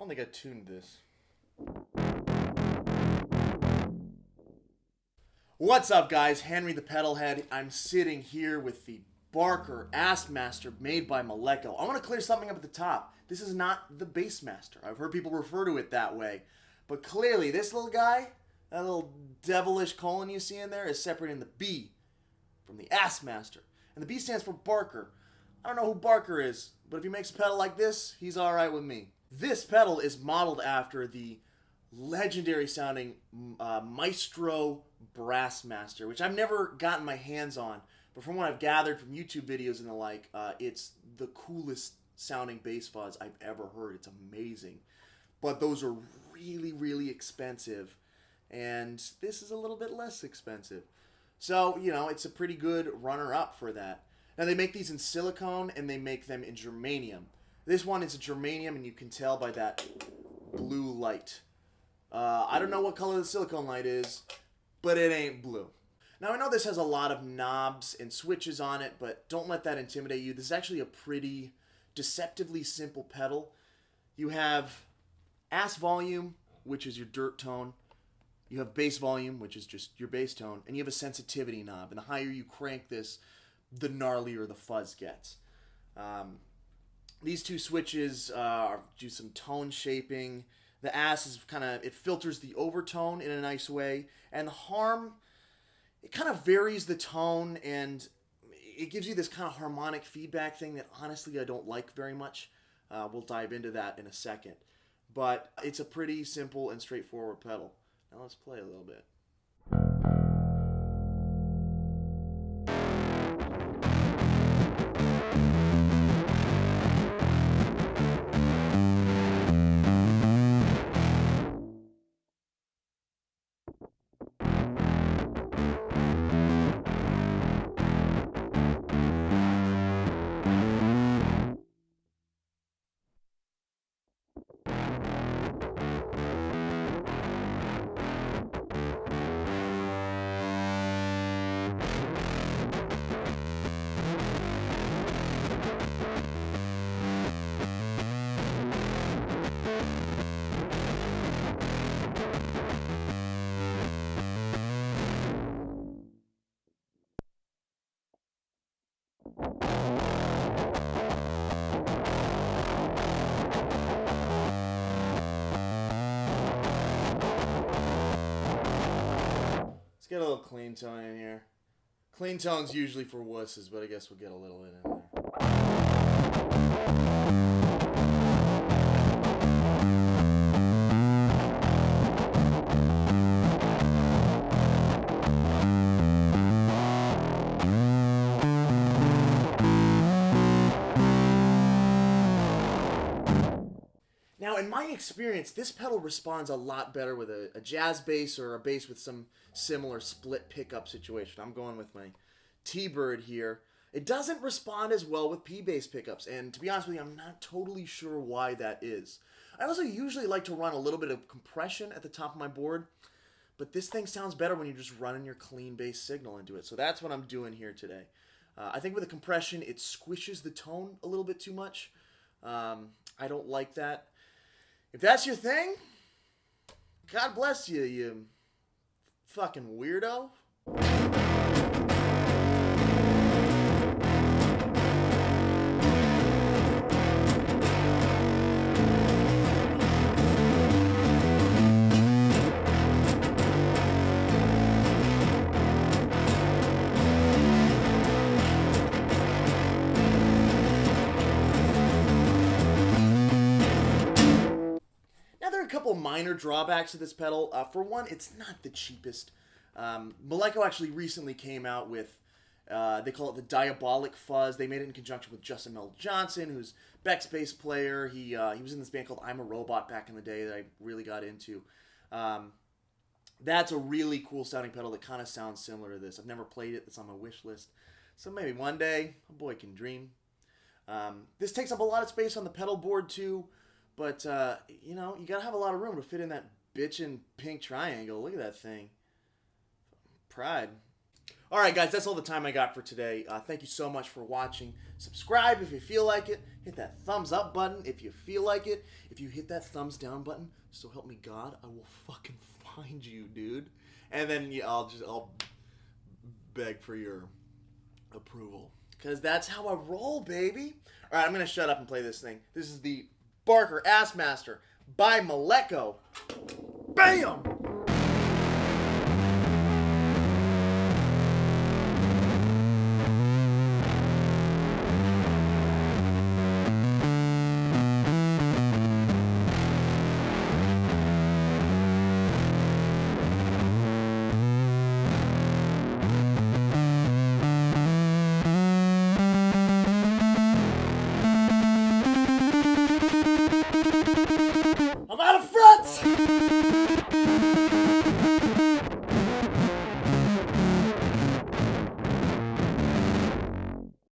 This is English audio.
don't think I tuned this. What's up, guys? Henry the Pedalhead. I'm sitting here with the Barker Assmaster made by Malekko. I want to clear something up at the top. This is not the Bassmaster. I've heard people refer to it that way. But clearly, this little guy, that little devilish colon you see in there, is separating the B from the Assmaster. And the B stands for Barker. I don't know who Barker is, but if he makes a pedal like this, he's alright with me. This pedal is modeled after the legendary sounding Maestro Brassmaster, which I've never gotten my hands on, but from what I've gathered from YouTube videos and the like, it's the coolest sounding bass fuzz I've ever heard. It's amazing. But those are really, really expensive, and this is a little bit less expensive. So, you know, it's a pretty good runner-up for that. Now, they make these in silicone, and they make them in germanium. This one is a germanium, and you can tell by that blue light. I don't know what color the silicone light is, but it ain't blue. Now, I know this has a lot of knobs and switches on it, but don't let that intimidate you. This is actually a pretty deceptively simple pedal. You have ass volume, which is your dirt tone. You have bass volume, which is just your bass tone. And you have a sensitivity knob. And the higher you crank this, the gnarlier the fuzz gets. These two switches do some tone shaping. The ass is it filters the overtone in a nice way. And the harm, it kind of varies the tone, and it gives you this kind of harmonic feedback thing that honestly I don't like very much. We'll dive into that in a second. But it's a pretty simple and straightforward pedal. Now let's play a little bit. Get a little clean tone in here. Clean tone's usually for wusses, but I guess we'll get a little bit in there. Now, in my experience, this pedal responds a lot better with a jazz bass or a bass with some similar split pickup situation. I'm going with my T-Bird here. It doesn't respond as well with P-bass pickups, and to be honest with you, I'm not totally sure why that is. I also usually like to run a little bit of compression at the top of my board, but this thing sounds better when you're just running your clean bass signal into it, so that's what I'm doing here today. I think with the compression, it squishes the tone a little bit too much. I don't like that. If that's your thing, God bless you, you fucking weirdo. Couple minor drawbacks to this pedal. For one, it's not the cheapest. Malekko actually recently came out with, they call it the Diabolic Fuzz. They made it in conjunction with Meldal-Johnsen, who's Beck's bass player. He was in this band called I'm a Robot back in the day that I really got into. That's a really cool sounding pedal that kind of sounds similar to this. I've never played it. It's on my wish list. So maybe one day, a boy can dream. This takes up a lot of space on the pedal board too. But, you know, you gotta have a lot of room to fit in that bitchin' pink triangle. Look at that thing. Pride. Alright guys, that's all the time I got for today. Thank you so much for watching. Subscribe if you feel like it. Hit that thumbs up button if you feel like it. If you hit that thumbs down button, so help me God, I will fucking find you, dude. And then yeah, I'll beg for your approval. Because that's how I roll, baby. Alright, I'm going to shut up and play this thing. This is the Barker Assmaster by Malekko. Bam! I'm out of frets!